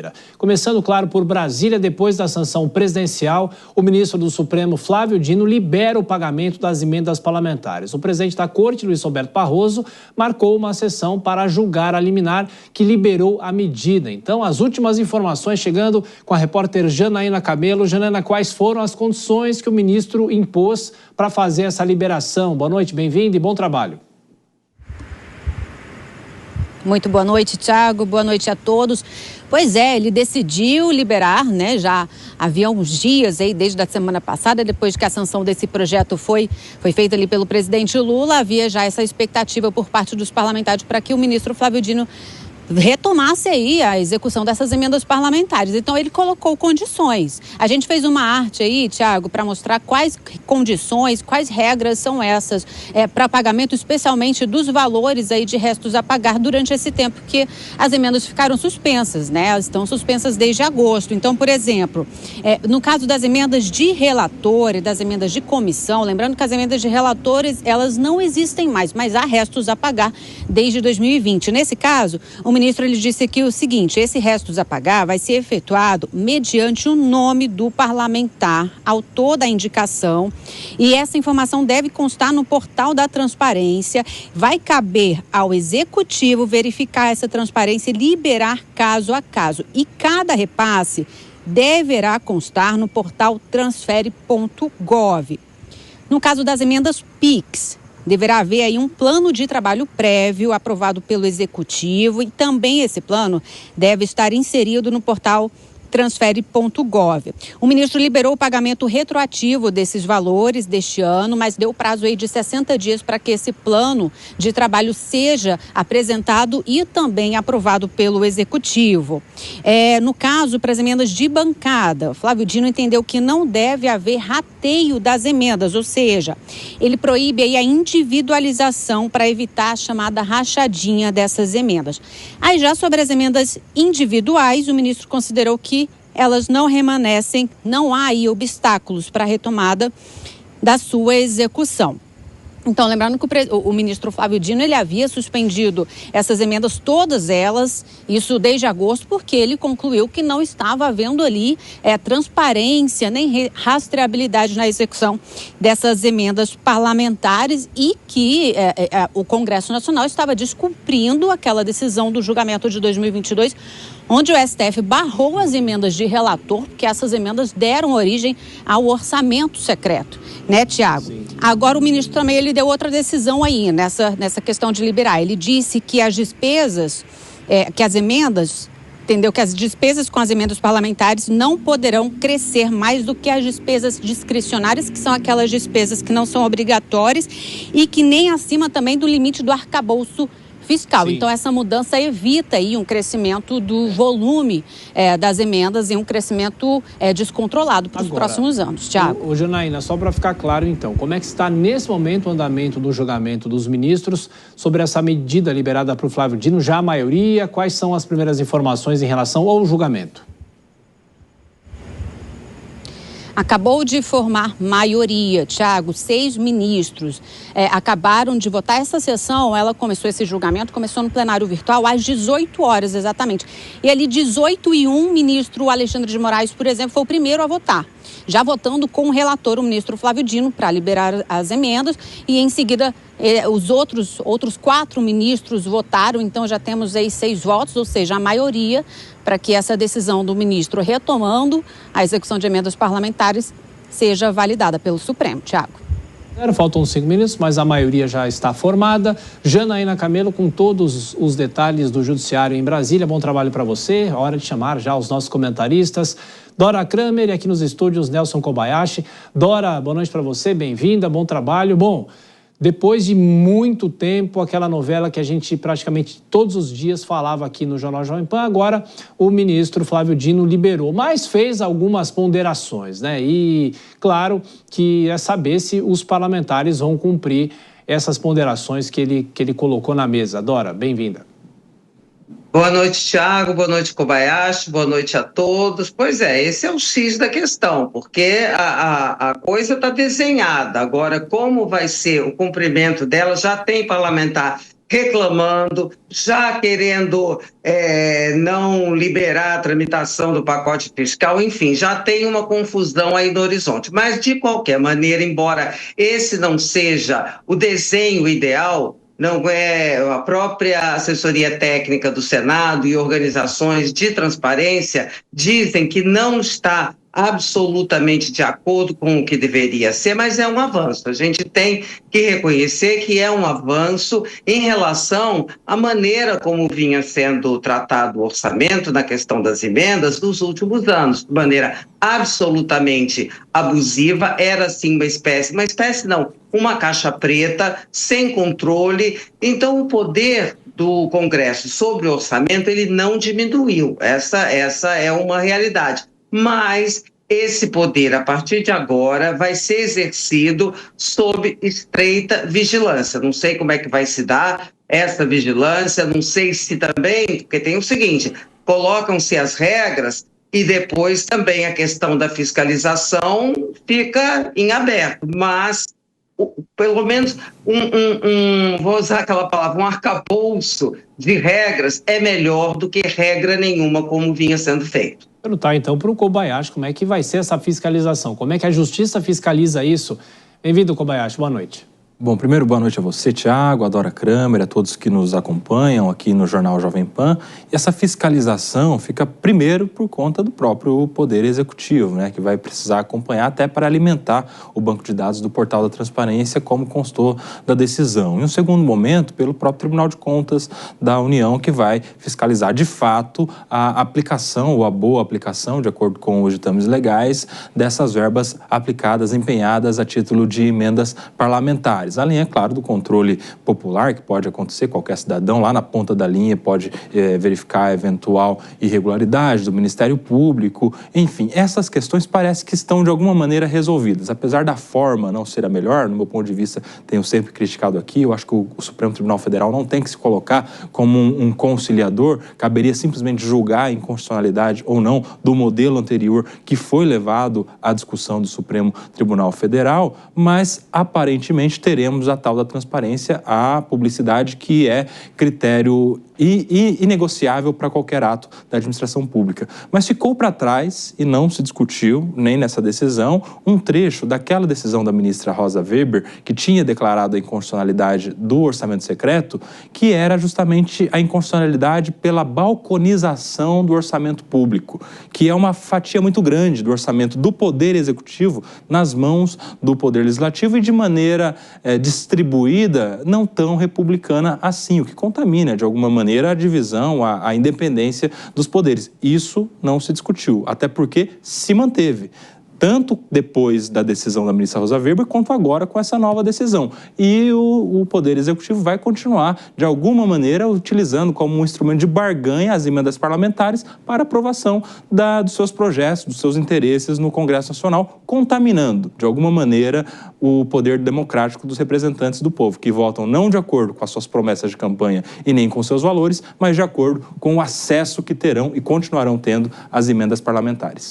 quarta-feira. Começando, claro, por Brasília, depois da sanção presidencial, o ministro do Supremo, Flávio Dino, libera o pagamento das emendas parlamentares. O presidente da Corte, Luiz Roberto Barroso, marcou uma sessão para julgar a liminar que liberou a medida. Então, as últimas informações chegando com a repórter Janaína Camelo. Janaína, quais foram as condições que o ministro impôs para fazer essa liberação? Boa noite, bem-vindo e bom trabalho. Muito boa noite, Thiago. Boa noite a todos. Pois é, ele decidiu liberar, né? Já havia uns dias aí, desde a semana passada, depois que a sanção desse projeto foi feita ali pelo presidente Lula, havia já essa expectativa por parte dos parlamentares para que o ministro Flávio Dino retomasse aí a execução dessas emendas parlamentares. Então, ele colocou condições. A gente fez uma arte aí, Thiago, para mostrar quais condições, quais regras são essas para pagamento, especialmente dos valores aí de restos a pagar durante esse tempo que as emendas ficaram suspensas, né? Elas estão suspensas desde agosto. Então, por exemplo, no caso das emendas de relator e das emendas de comissão, lembrando que as emendas de relatores, elas não existem mais, mas há restos a pagar desde 2020. Nesse caso, o ministro ele disse aqui o seguinte: esse restos a pagar vai ser efetuado mediante o nome do parlamentar, autor da indicação, e essa informação deve constar no portal da transparência. Vai caber ao executivo verificar essa transparência e liberar caso a caso. E cada repasse deverá constar no portal transfere.gov. No caso das emendas PIX, deverá haver aí um plano de trabalho prévio aprovado pelo Executivo e também esse plano deve estar inserido no portal transfere.gov. O ministro liberou o pagamento retroativo desses valores deste ano, mas deu prazo aí de 60 dias para que esse plano de trabalho seja apresentado e também aprovado pelo Executivo. No caso, para as emendas de bancada, Flávio Dino entendeu que não deve haver rateio das emendas, ou seja, ele proíbe aí a individualização para evitar a chamada rachadinha dessas emendas. Aí já sobre as emendas individuais, o ministro considerou que elas não remanescem, não há aí obstáculos para a retomada da sua execução. Então, lembrando que o ministro Flávio Dino, ele havia suspendido essas emendas, todas elas, isso desde agosto, porque ele concluiu que não estava havendo ali transparência nem rastreabilidade na execução dessas emendas parlamentares e que o Congresso Nacional estava descumprindo aquela decisão do julgamento de 2022, onde o STF barrou as emendas de relator, porque essas emendas deram origem ao orçamento secreto, né, Tiago? Agora o ministro também ele deu outra decisão aí nessa questão de liberar. Ele disse que as despesas, que as emendas, entendeu? Que as despesas com as emendas parlamentares não poderão crescer mais do que as despesas discricionárias, que são aquelas despesas que não são obrigatórias e que nem acima também do limite do arcabouço fiscal. Sim. Então, essa mudança evita aí um crescimento do volume das emendas e um crescimento descontrolado para os próximos anos. Tiago. Janaína, só para ficar claro, então, como é que está nesse momento o andamento do julgamento dos ministros sobre essa medida liberada para o Flávio Dino? Já a maioria, quais são as primeiras informações em relação ao julgamento? Acabou de formar maioria, Tiago, 6 ministros acabaram de votar. Essa sessão, esse julgamento começou no plenário virtual às 18 horas exatamente. E ali 18h01, o ministro Alexandre de Moraes, por exemplo, foi o primeiro a votar. Já votando com o relator, o ministro Flávio Dino, para liberar as emendas. E em seguida, os outros 4 ministros votaram. Então já temos aí 6 votos, ou seja, a maioria para que essa decisão do ministro retomando a execução de emendas parlamentares seja validada pelo Supremo. Tiago. Faltam 5 minutos, mas a maioria já está formada. Janaína Camelo com todos os detalhes do Judiciário em Brasília. Bom trabalho para você. Hora de chamar já os nossos comentaristas. Dora Kramer e aqui nos estúdios Nelson Kobayashi. Dora, boa noite para você, bem-vinda, bom trabalho. Bom, depois de muito tempo, aquela novela que a gente praticamente todos os dias falava aqui no Jornal Jovem Pan, agora o ministro Flávio Dino liberou, mas fez algumas ponderações, né? E claro que é saber se os parlamentares vão cumprir essas ponderações que ele colocou na mesa. Dora, bem-vinda. Boa noite, Thiago, boa noite, Kobayashi, boa noite a todos. Pois é, esse é o X da questão, porque a coisa está desenhada. Agora, como vai ser o cumprimento dela, já tem parlamentar reclamando, já querendo não liberar a tramitação do pacote fiscal, enfim, já tem uma confusão aí no horizonte. Mas, de qualquer maneira, embora esse não seja o desenho ideal, não é a própria assessoria técnica do Senado e organizações de transparência dizem que não está absolutamente de acordo com o que deveria ser, mas é um avanço. A gente tem que reconhecer que é um avanço em relação à maneira como vinha sendo tratado o orçamento na questão das emendas nos últimos anos, de maneira absolutamente abusiva, era sim uma caixa preta, sem controle. Então o poder do Congresso sobre o orçamento, ele não diminuiu, essa é uma realidade. Mas esse poder, a partir de agora, vai ser exercido sob estreita vigilância. Não sei como é que vai se dar essa vigilância, não sei se também, porque tem o seguinte, colocam-se as regras e depois também a questão da fiscalização fica em aberto, mas pelo menos vou usar aquela palavra, um arcabouço de regras é melhor do que regra nenhuma como vinha sendo feito. Perguntar então para o Kobayashi como é que vai ser essa fiscalização, como é que a Justiça fiscaliza isso. Bem-vindo, Kobayashi, boa noite. Bom, primeiro, boa noite a você, Thiago, a Dora Kramer, a todos que nos acompanham aqui no Jornal Jovem Pan. E essa fiscalização fica primeiro por conta do próprio Poder Executivo, né, que vai precisar acompanhar até para alimentar o banco de dados do Portal da Transparência, como constou da decisão. Em um segundo momento, pelo próprio Tribunal de Contas da União, que vai fiscalizar de fato a aplicação ou a boa aplicação, de acordo com os ditames legais, dessas verbas aplicadas, empenhadas a título de emendas parlamentares. Além, é claro, do controle popular, que pode acontecer, qualquer cidadão lá na ponta da linha pode verificar a eventual irregularidade do Ministério Público. Enfim, essas questões parece que estão de alguma maneira resolvidas. Apesar da forma não ser a melhor, no meu ponto de vista, tenho sempre criticado aqui, eu acho que o Supremo Tribunal Federal não tem que se colocar como um conciliador, caberia simplesmente julgar a inconstitucionalidade ou não do modelo anterior que foi levado à discussão do Supremo Tribunal Federal, mas aparentemente teremos a tal da transparência, a publicidade que é critério inegociável para qualquer ato da administração pública. Mas ficou para trás e não se discutiu, nem nessa decisão, um trecho daquela decisão da ministra Rosa Weber, que tinha declarado a inconstitucionalidade do orçamento secreto, que era justamente a inconstitucionalidade pela balconização do orçamento público, que é uma fatia muito grande do orçamento do Poder Executivo nas mãos do Poder Legislativo e de maneira distribuída, não tão republicana assim, o que contamina, de alguma maneira, a divisão, a independência dos poderes. Isso não se discutiu, até porque se manteve, tanto depois da decisão da ministra Rosa Weber, quanto agora com essa nova decisão. E o Poder Executivo vai continuar, de alguma maneira, utilizando como um instrumento de barganha as emendas parlamentares para aprovação dos seus projetos, dos seus interesses no Congresso Nacional, contaminando, de alguma maneira, o poder democrático dos representantes do povo, que votam não de acordo com as suas promessas de campanha e nem com seus valores, mas de acordo com o acesso que terão e continuarão tendo às emendas parlamentares.